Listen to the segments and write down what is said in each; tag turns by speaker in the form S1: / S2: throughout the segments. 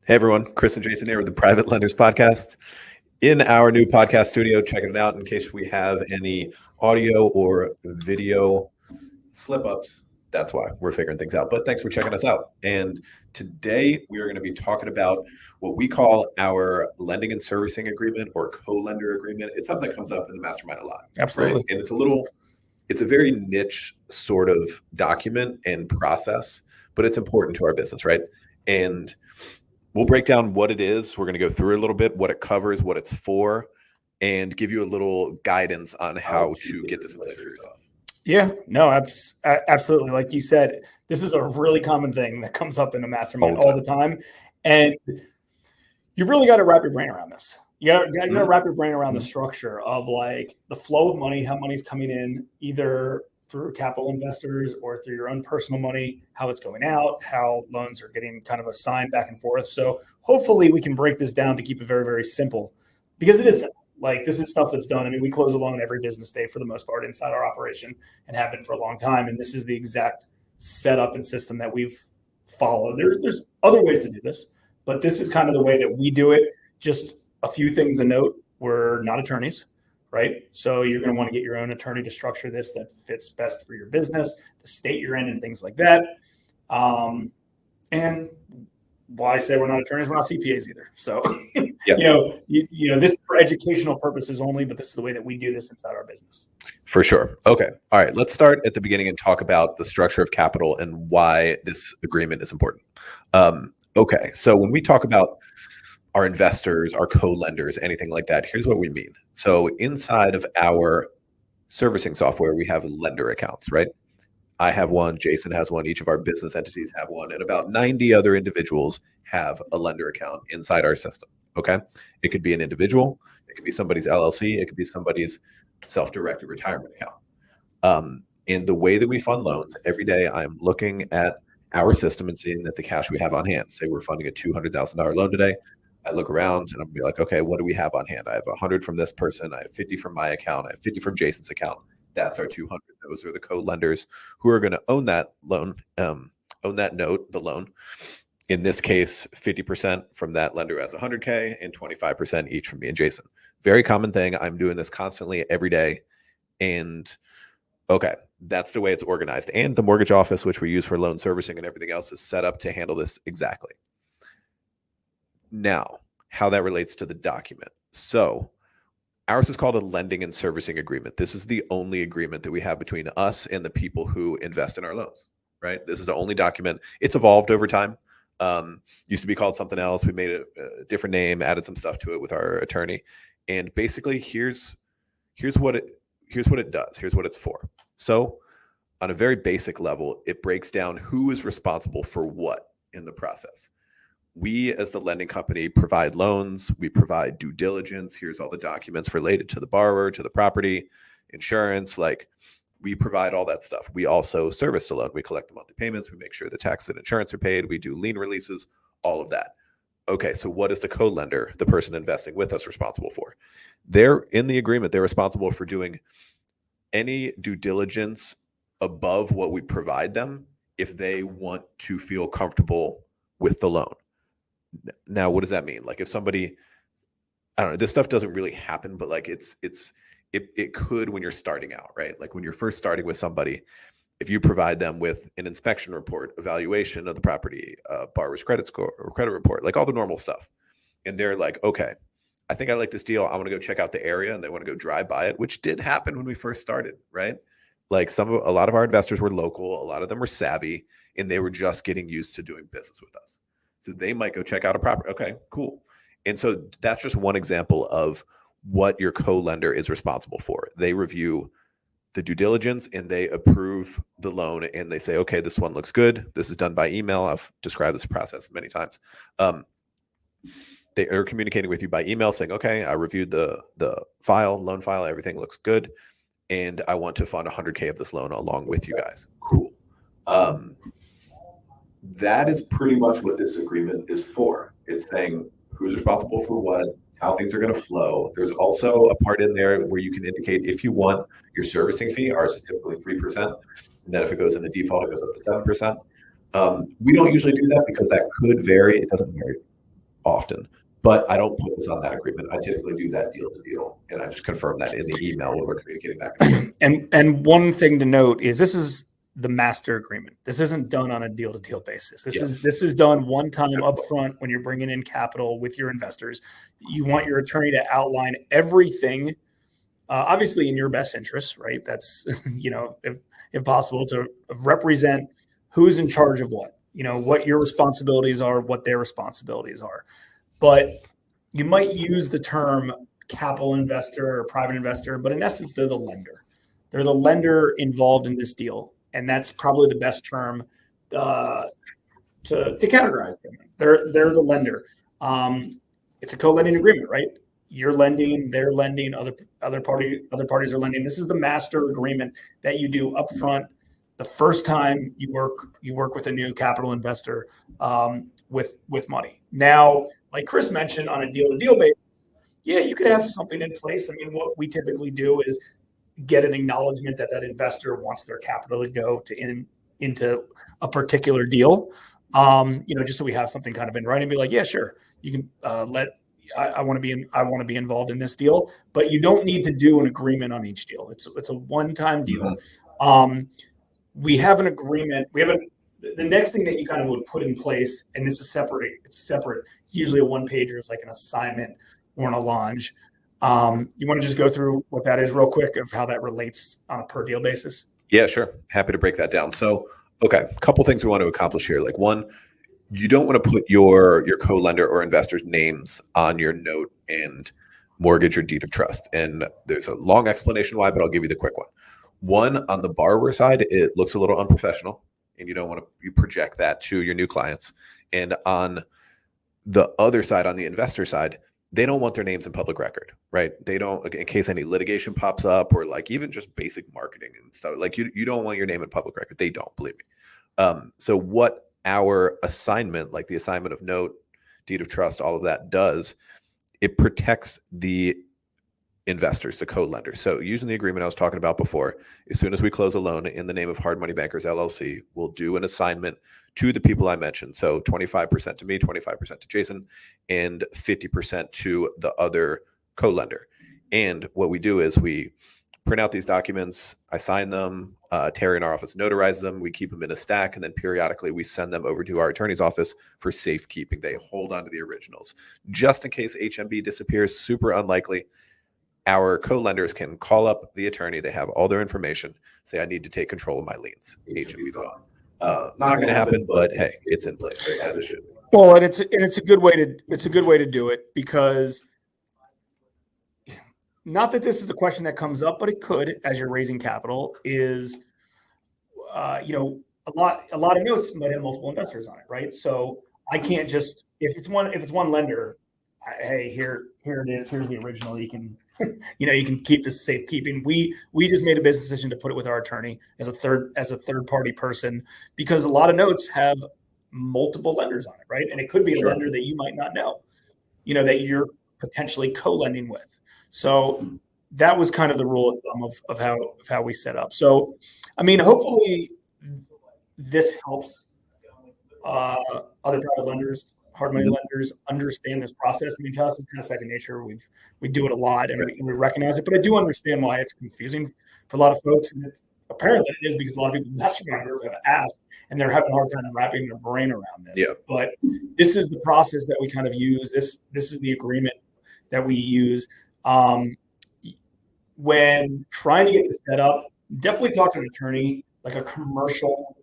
S1: Hey everyone, Chris and Jason here with the Private Lenders Podcast. In our new podcast studio, checking it out in case we have any audio or video slip-ups. That's why we're figuring things out. But thanks for checking us out. And today we are going to be talking about what we call our lending and servicing agreement or co-lender agreement. It's something that comes up in the mastermind a lot.
S2: Absolutely.
S1: Right? And it's a very niche sort of document and process, but it's important to our business, right? And we'll break down what it is. We're going to go through a little bit, what it covers, what it's for, and give you a little guidance on how to get this in place for yourself.
S2: Yeah, no, absolutely. Like you said, this is a really common thing that comes up in a mastermind all the time. And you really got to wrap your brain around this. You got to wrap your brain around the structure of like the flow of money, how money's coming in, either through capital investors or through your own personal money, how it's going out, how loans are getting kind of assigned back and forth. So hopefully we can break this down to keep it very, very simple, because it is simple. Like this is stuff that's done. I mean, we close a loan every business day for the most part inside our operation and have been for a long time. And this is the exact setup and system that we've followed. There's other ways to do this, but this is kind of the way that we do it. Just a few things to note. We're not attorneys. Right. So you're going to want to get your own attorney to structure this that fits best for your business, the state you're in, and things like that. And while I say we're not attorneys, we're not CPAs either. So, this is for educational purposes only, but this is the way that we do this inside our business.
S1: For sure. Okay. All right. Let's start at the beginning and talk about the structure of capital and why this agreement is important. Okay. So when we talk about our investors, our co-lenders, anything like that, here's what we mean. So inside of our servicing software, we have lender accounts, right? I have one, Jason has one, each of our business entities have one, and about 90 other individuals have a lender account inside our system, okay? It could be an individual, it could be somebody's LLC, it could be somebody's self-directed retirement account. And the way that we fund loans, every day I'm looking at our system and seeing that the cash we have on hand, say we're funding a $200,000 loan today, I look around and I'm be like, okay, what do we have on hand? I have 100 from this person. I have 50 from my account. I have 50 from Jason's account. That's our 200. Those are the co-lenders who are going to own that loan, own that note, the loan. In this case, 50% from that lender has 100K and 25% each from me and Jason. Very common thing. I'm doing this constantly every day. And okay, that's the way it's organized. And the mortgage office, which we use for loan servicing and everything else, is set up to handle this exactly. Now, how that relates to the document. So ours is called a lending and servicing agreement. This is the only agreement that we have between us and the people who invest in our loans, right? This is the only document. It's evolved over time. Used to be called something else. We made a different name, added some stuff to it with our attorney. And basically, here's what it does. Here's what it's for. So on a very basic level, it breaks down who is responsible for what in the process. We, as the lending company, provide loans. We provide due diligence. Here's all the documents related to the borrower, to the property, insurance. Like we provide all that stuff. We also service the loan. We collect the monthly payments. We make sure the tax and insurance are paid. We do lien releases, all of that. Okay, so what is the co-lender, the person investing with us, responsible for? They're in the agreement. They're responsible for doing any due diligence above what we provide them if they want to feel comfortable with the loan. Now, what does that mean? Like if somebody, I don't know, this stuff doesn't really happen, but like it could when you're starting out, right? Like when you're first starting with somebody, if you provide them with an inspection report, evaluation of the property, borrower's credit score or credit report, like all the normal stuff. And they're like, okay, I think I like this deal. I want to go check out the area, and they want to go drive by it, which did happen when we first started, right? Like a lot of our investors were local. A lot of them were savvy, and they were just getting used to doing business with us. So they might go check out a property. Okay, cool. And so that's just one example of what your co-lender is responsible for. They review the due diligence and they approve the loan and they say, okay, this one looks good. This is done by email. I've described this process many times. They are communicating with you by email saying, okay, I reviewed the loan file, everything looks good. And I want to fund 100K of this loan along with you guys. Cool. That is pretty much what this agreement is for. It's saying who's responsible for what, how things are going to flow. There's also a part in there where you can indicate if you want your servicing fee. Ours is typically 3%. And then if it goes into default, it goes up to 7%. We don't usually do that because that could vary. It doesn't vary often, but I don't put this on that agreement. I typically do that deal to deal, and I just confirm that in the email when we're communicating back and forth.
S2: And one thing to note is this is the master agreement. This isn't done on a deal to deal basis. This is done one time up front when you're bringing in capital with your investors. You want your attorney to outline everything, obviously in your best interest, right? That's, if possible, to represent who's in charge of what, what your responsibilities are, what their responsibilities are. But you might use the term capital investor or private investor, but in essence, they're the lender. They're the lender involved in this deal. And that's probably the best term to categorize them. They're the lender. It's a co-lending agreement, right? You're lending, they're lending, other parties are lending. This is the master agreement that you do up front the first time you work with a new capital investor with money. Now, like Chris mentioned, on a deal-to-deal basis, yeah, you could have something in place. I mean, what we typically do is get an acknowledgement that investor wants their capital to go into a particular deal. Just so we have something kind of in writing, be like, yeah, sure, you can I want to be involved in this deal, but you don't need to do an agreement on each deal. It's a one-time deal. We have an agreement. The next thing that you kind of would put in place, and it's separate. It's usually a one-pager. It's like an assignment or an allonge. You want to just go through what that is real quick of how that relates on a per deal basis?
S1: Yeah, sure. Happy to break that down. So, okay, a couple things we want to accomplish here. Like one, you don't want to put your co-lender or investors' names on your note and mortgage or deed of trust. And there's a long explanation why, but I'll give you the quick one. One, on the borrower side, it looks a little unprofessional, and you don't want to project that to your new clients. And on the other side, on the investor side, they don't want their names in public record, right? They don't, in case any litigation pops up or like even just basic marketing and stuff, like you don't want your name in public record. They don't, believe me. So what our assignment, like the assignment of note, deed of trust, all of that does, it protects the investors, the co-lenders. So using the agreement I was talking about before, as soon as we close a loan in the name of Hard Money Bankers LLC, we'll do an assignment to the people I mentioned. So 25% to me, 25% to Jason, and 50% to the other co-lender. And what we do is we print out these documents, I sign them, Terry in our office notarizes them, we keep them in a stack, and then periodically we send them over to our attorney's office for safekeeping. They hold on to the originals. Just in case HMB disappears, super unlikely, our co-lenders can call up the attorney, they have all their information, say, I need to take control of my liens. HMB's gone. Not going to happen, but hey, it's in place, right, as it should be.
S2: Well, and it's a good way to do it, because not that this is a question that comes up, but it could, as you're raising capital, is a lot of notes might have multiple investors on it, right? So I can't just, if it's one lender, hey, here it is, here's the original, you can you can keep this safekeeping. We just made a business decision to put it with our attorney as a third party person, because a lot of notes have multiple lenders on it, right? And it could be a lender that you might not know, that you're potentially co-lending with. So that was kind of the rule of thumb of how we set up. So, I mean, hopefully this helps other private lenders, hard money lenders understand this process. I mean, to us, it's kind of second nature. We do it a lot, and we recognize it. But I do understand why it's confusing for a lot of folks, and it's apparently it is because a lot of people in the mastermind group have asked, and they're having a hard time wrapping their brain around this. Yeah. But this is the process that we kind of use. This is the agreement that we use when trying to get this set up. Definitely talk to an attorney, like a commercial.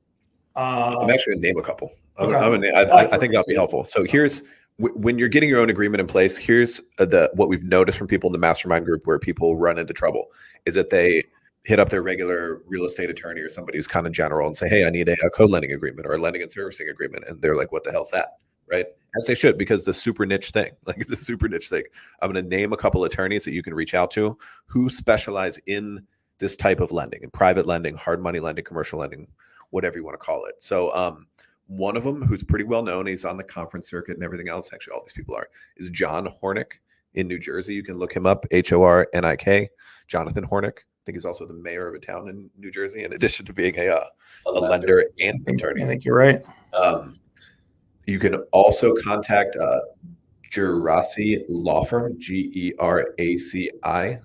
S1: I'm actually going to name a couple. I think that'll be helpful. So here's, when you're getting your own agreement in place, here's what we've noticed from people in the mastermind group where people run into trouble is that they hit up their regular real estate attorney or somebody who's kind of general and say, hey, I need a co-lending agreement or a lending and servicing agreement. And they're like, what the hell's that? Right? As they should, because the super niche thing, like it's a super niche thing. I'm going to name a couple attorneys that you can reach out to who specialize in this type of lending, in private lending, hard money lending, commercial lending, whatever you want to call it. So one of them who's pretty well known, he's on the conference circuit and everything else, actually all these people are, is John Hornick in New Jersey. You can look him up, Hornik, Jonathan Hornick. I think he's also the mayor of a town in New Jersey, in addition to being a lender and attorney.
S2: I think you're right.
S1: You can also contact Geraci Law Firm, Geraci.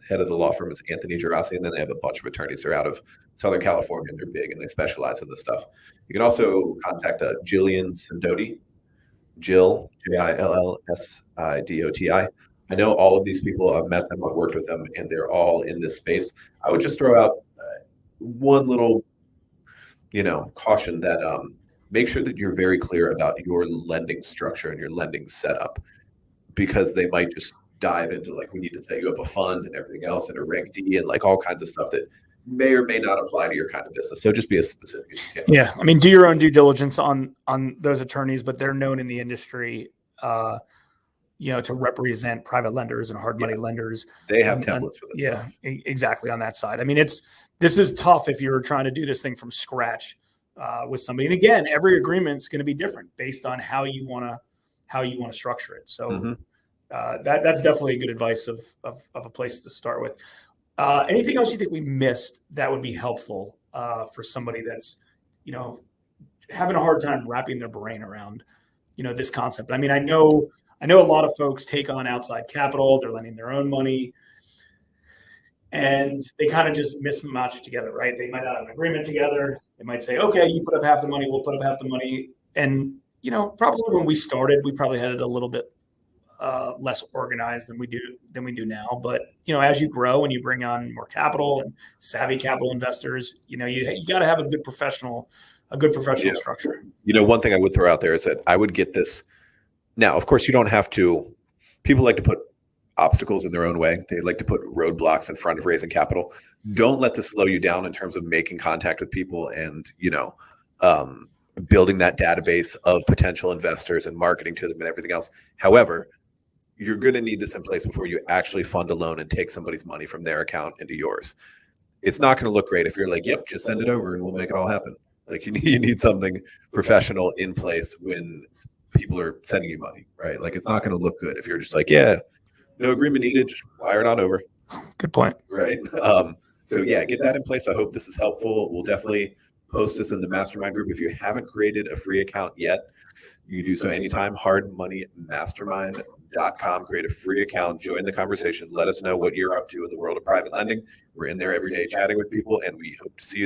S1: Head of the law firm is Anthony Geraci, and then they have a bunch of attorneys. They're out of Southern California, and they're big, and they specialize in this stuff. You can also contact Jillian Sidoti, Jill, Jillsidoti. I know all of these people. I've met them, I've worked with them, and they're all in this space. I would just throw out one little, caution that make sure that you're very clear about your lending structure and your lending setup, because they might just dive into like, we need to set you up a fund and everything else and a Reg D and like all kinds of stuff that may or may not apply to your kind of business. So just be as specific as you can.
S2: Yeah. I mean, do your own due diligence on those attorneys, but they're known in the industry, to represent private lenders and hard money lenders.
S1: They have templates for this.
S2: Yeah, exactly. On that side. I mean, this is tough if you're trying to do this thing from scratch with somebody. And again, every agreement is going to be different based on how you want to structure it. So that's definitely good advice of a place to start with. Anything else you think we missed that would be helpful for somebody that's, having a hard time wrapping their brain around, this concept? I mean, I know a lot of folks take on outside capital. They're lending their own money, and they kind of just mismatch it together, right? They might not have an agreement together. They might say, okay, you put up half the money, we'll put up half the money. And, probably when we started, we probably had it a little bit less organized than we do now. But, as you grow and you bring on more capital and savvy capital investors, you got to have a good professional structure.
S1: One thing I would throw out there is that I would get this. Now, of course, you don't have to. People like to put obstacles in their own way. They like to put roadblocks in front of raising capital. Don't let this slow you down in terms of making contact with people and, building that database of potential investors and marketing to them and everything else. However, you're going to need this in place before you actually fund a loan and take somebody's money from their account into yours. It's not going to look great if you're like, yep, just send it over and we'll make it all happen. Like you need something professional in place when people are sending you money, right? Like it's not going to look good if you're just like, yeah, no agreement needed, just wire it on over.
S2: Good point.
S1: Right. So yeah, get that in place. I hope this is helpful. We'll definitely post this in the mastermind group. If you haven't created a free account yet, you can do so anytime. hardmoneymastermind.com. Create a free account, join the conversation. Let us know what you're up to in the world of private lending. We're in there every day chatting with people, and we hope to see you there.